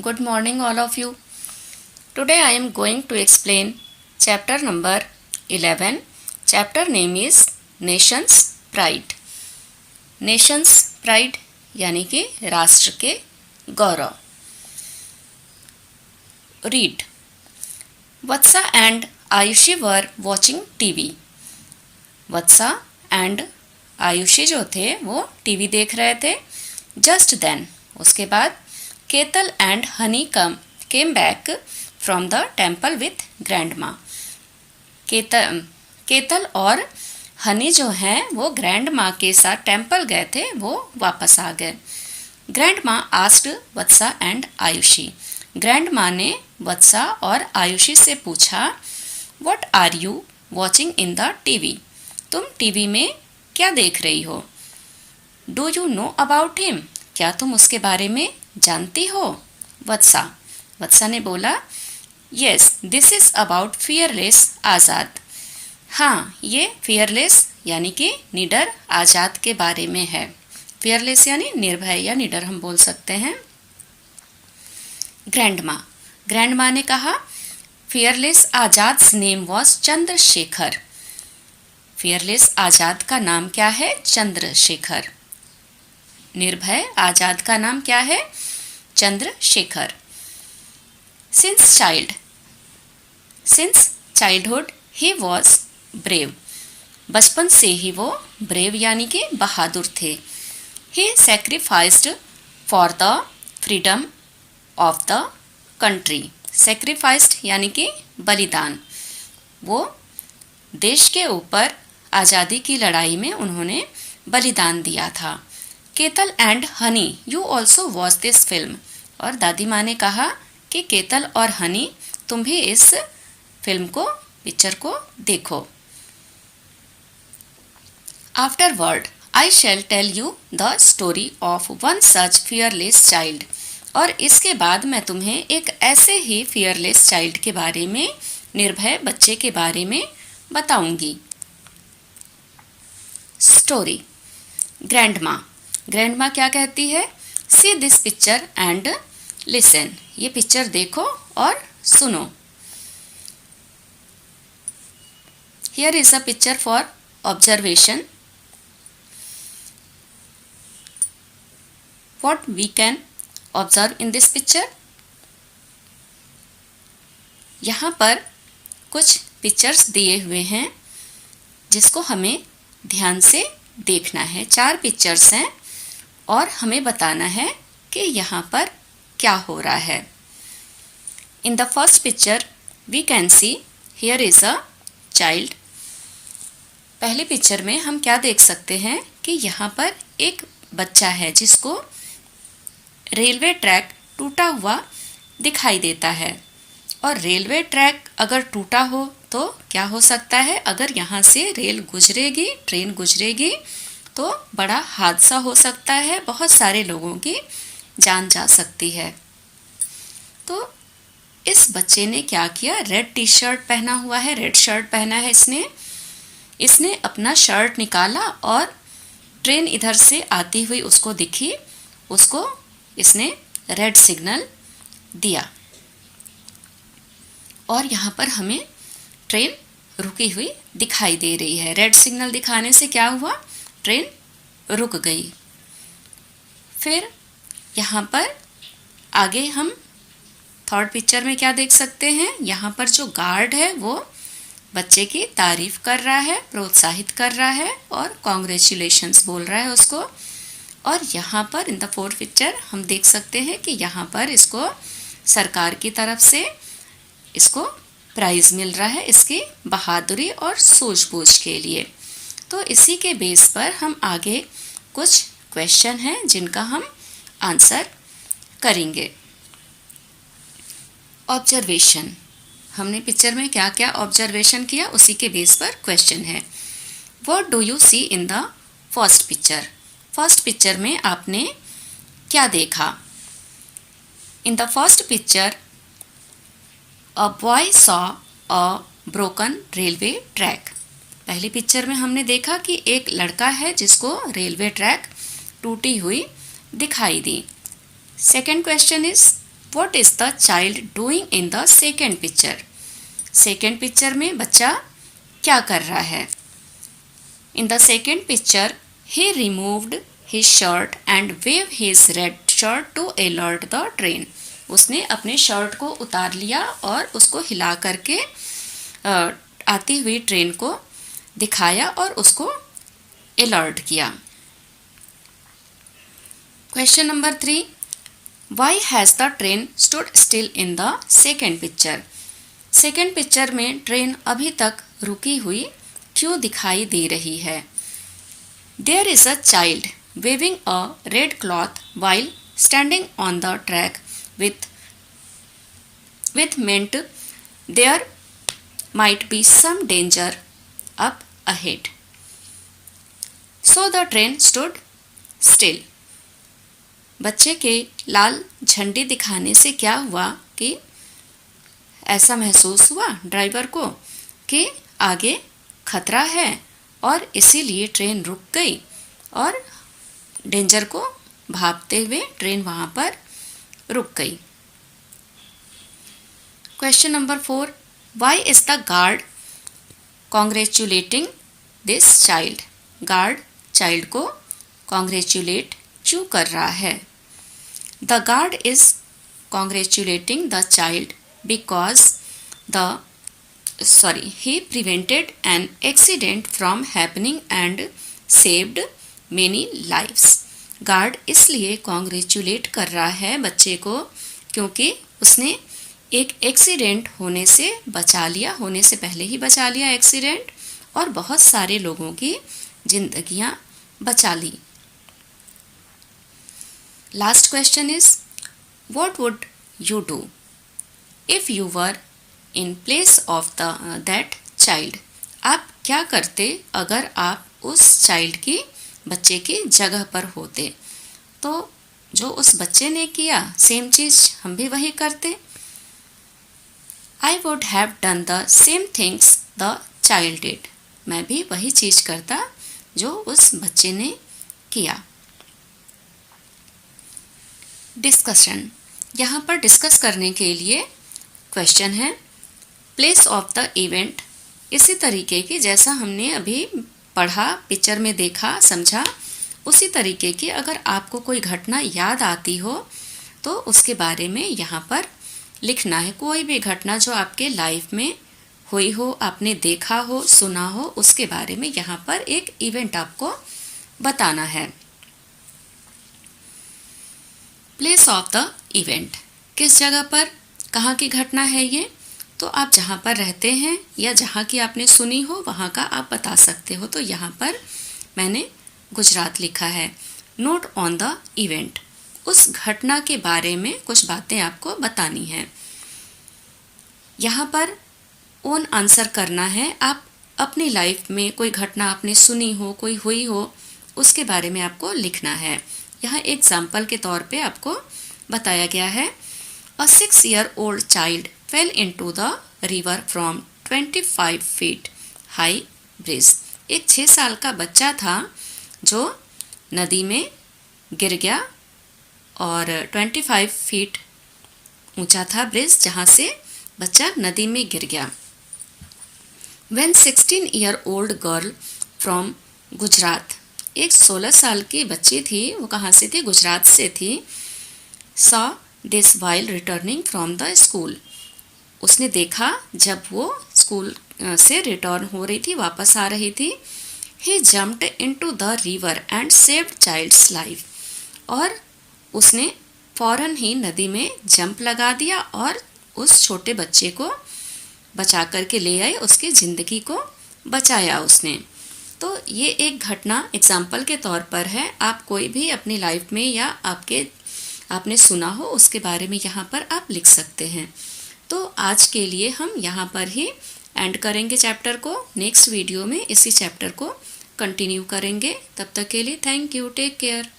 Good morning, all of you. Today I am going to explain chapter number 11. Chapter name is Nation's Pride. Nation's Pride यानी कि राष्ट्र के गौरव. Read. Vatsa and Ayushi were watching TV. Vatsa and Ayushi जो थे वो TV देख रहे थे. जस्ट देन उसके बाद Ketal and Honey came back from the temple with grandma. Ketal और हनी जो हैं वो ग्रैंडमा के साथ टेम्पल गए थे, वो वापस आ गए. Grandma asked Vatsa and Aayushi. Grandma ने वत्सा और आयुषी से पूछा, what are you watching in the TV? तुम टीवी में क्या देख रही हो? Do you know about him? क्या तुम उसके बारे में जानती हो? वत्सा ने बोला, yes this is about fearless Azad. हाँ, ये फियरलेस यानी कि निडर आज़ाद के बारे में है. फियरलेस यानी निर्भय या निडर हम बोल सकते हैं. ग्रैंडमा ने कहा, fearless Azad's name was Chandrashekhar. Fearless Azad का नाम क्या है? चंद्रशेखर. निर्भय आज़ाद का नाम क्या है? Chandrashekhar. Since childhood he was brave. बचपन से ही वो ब्रेव यानी कि बहादुर थे. He sacrificed for the freedom of the country. Sacrificed यानी कि बलिदान. वो देश के ऊपर आज़ादी की लड़ाई में उन्होंने बलिदान दिया था. Ketal and Honey you also watch this film. और दादी माँ ने कहा कि केतल और हनी तुम भी इस पिक्चर को देखो. Afterward I shall tell you the story of one such fearless child. और इसके बाद मैं तुम्हें एक ऐसे ही फियरलेस चाइल्ड के बारे में, निर्भय बच्चे के बारे में बताऊंगी. स्टोरी. ग्रैंडमा क्या कहती है? See this picture and listen. ये पिक्चर देखो और सुनो. Here is a picture for observation. What we can observe in this picture. यहाँ पर कुछ पिक्चर्स दिए हुए हैं जिसको हमें ध्यान से देखना है. 4 पिक्चर्स हैं और हमें बताना है कि यहाँ पर क्या हो रहा है. In the first picture we can see here is a child. पहली पिक्चर में हम क्या देख सकते हैं कि यहाँ पर एक बच्चा है जिसको रेलवे ट्रैक टूटा हुआ दिखाई देता है. और रेलवे ट्रैक अगर टूटा हो तो क्या हो सकता है? अगर यहाँ से ट्रेन गुजरेगी तो बड़ा हादसा हो सकता है, बहुत सारे लोगों की जान जा सकती है. तो इस बच्चे ने क्या किया? रेड टी शर्ट पहना हुआ है, रेड शर्ट पहना है इसने अपना शर्ट निकाला और ट्रेन इधर से आती हुई उसको दिखी, उसको इसने रेड सिग्नल दिया. और यहाँ पर हमें ट्रेन रुकी हुई दिखाई दे रही है. रेड सिग्नल दिखाने से क्या हुआ? ट्रेन रुक गई. फिर यहाँ पर आगे हम थर्ड पिक्चर में क्या देख सकते हैं? यहाँ पर जो गार्ड है वो बच्चे की तारीफ कर रहा है, प्रोत्साहित कर रहा है और कॉन्ग्रेचुलेशंस बोल रहा है उसको. और यहाँ पर इन द फोर्थ पिक्चर हम देख सकते हैं कि यहाँ पर इसको सरकार की तरफ से इसको प्राइज़ मिल रहा है इसकी बहादुरी और सूझबूझ के लिए. तो इसी के बेस पर हम आगे कुछ क्वेश्चन हैं जिनका हम आंसर करेंगे. ऑब्जर्वेशन. हमने पिक्चर में क्या क्या ऑब्जर्वेशन किया उसी के बेस पर क्वेश्चन है. What do you see in the first picture. First picture में आपने क्या देखा? In the first picture A boy saw a broken railway track. पहली पिक्चर में हमने देखा कि एक लड़का है जिसको रेलवे ट्रैक टूटी हुई दिखाई दी. Second question is What is the child doing in the second picture? Second picture में बच्चा क्या कर रहा है? In the second picture, he removed his shirt and waved his red shirt to alert the train. उसने अपने shirt को उतार लिया और उसको हिला करके आती हुई ट्रेन को दिखाया और उसको अलर्ट किया. Question number 3. Why has the train stood still in the second picture? Second picture में ट्रेन अभी तक रुकी हुई क्यों दिखाई दे रही है? There is a child waving a red cloth while standing on the track with meant there might be some danger up ahead. So the train stood still. बच्चे के लाल झंडी दिखाने से क्या हुआ कि ऐसा महसूस हुआ ड्राइवर को कि आगे खतरा है और इसीलिए ट्रेन रुक गई और डेंजर को भापते हुए ट्रेन वहाँ पर रुक गई. Question number 4. Why is the guard congratulating this child? Guard child को कॉन्ग्रेचुलेट क्यों कर रहा है? The guard is congratulating the child because he prevented an accident from happening and saved many lives. Guard इसलिए कॉन्ग्रेचुलेट कर रहा है बच्चे को क्योंकि उसने एक एक्सीडेंट होने से बचा लिया, होने से पहले ही बचा लिया एक्सीडेंट और बहुत सारे लोगों की जिंदगियां बचा ली. Last question is what would you do if you were in place of that child? आप क्या करते अगर आप उस चाइल्ड की बच्चे की जगह पर होते? तो जो उस बच्चे ने किया सेम चीज़ हम भी वही करते. I would have done the same things the child did. मैं भी वही चीज़ करता जो उस बच्चे ने किया. डिस्कशन. यहाँ पर डिस्कस करने के लिए क्वेश्चन है प्लेस ऑफ द इवेंट. इसी तरीके की जैसा हमने अभी पढ़ा, पिक्चर में देखा, समझा, उसी तरीके की अगर आपको कोई घटना याद आती हो तो उसके बारे में यहाँ पर लिखना है. कोई भी घटना जो आपके लाइफ में हुई हो, आपने देखा हो, सुना हो, उसके बारे में यहाँ पर एक इवेंट आपको बताना है. Place of the event. किस जगह पर, कहाँ की घटना है ये? तो आप जहाँ पर रहते हैं या जहाँ की आपने सुनी हो वहाँ का आप बता सकते हो. तो यहाँ पर मैंने गुजरात लिखा है. Note on the event. उस घटना के बारे में कुछ बातें आपको बतानी हैं. यहाँ पर ओन आंसर करना है. आप अपनी लाइफ में कोई घटना आपने सुनी हो, कोई हुई हो, उसके बारे में आपको लिखना है. यहाँ एग्जाम्पल के तौर पे आपको बताया गया है. A 6-year-old child fell into the river from 25 feet high bridge. एक 6 साल का बच्चा था जो नदी में गिर गया और 25 फीट ऊंचा था ब्रिज, जहाँ से बच्चा नदी में गिर गया. When 16-year-old girl from Gujarat, एक 16 साल की बच्ची थी, वो कहाँ से थी? गुजरात से थी. saw this while returning from the school. उसने देखा जब वो स्कूल से रिटर्न हो रही थी, वापस आ रही थी. He jumped into the river and saved child's life. और उसने फौरन ही नदी में जंप लगा दिया और उस छोटे बच्चे को बचा करके ले आई, उसकी ज़िंदगी को बचाया उसने. तो ये एक घटना एग्जाम्पल के तौर पर है. आप कोई भी अपनी लाइफ में या आपने सुना हो उसके बारे में यहाँ पर आप लिख सकते हैं. तो आज के लिए हम यहाँ पर ही एंड करेंगे चैप्टर को. नेक्स्ट वीडियो में इसी चैप्टर को कंटिन्यू करेंगे. तब तक के लिए थैंक यू. Take care.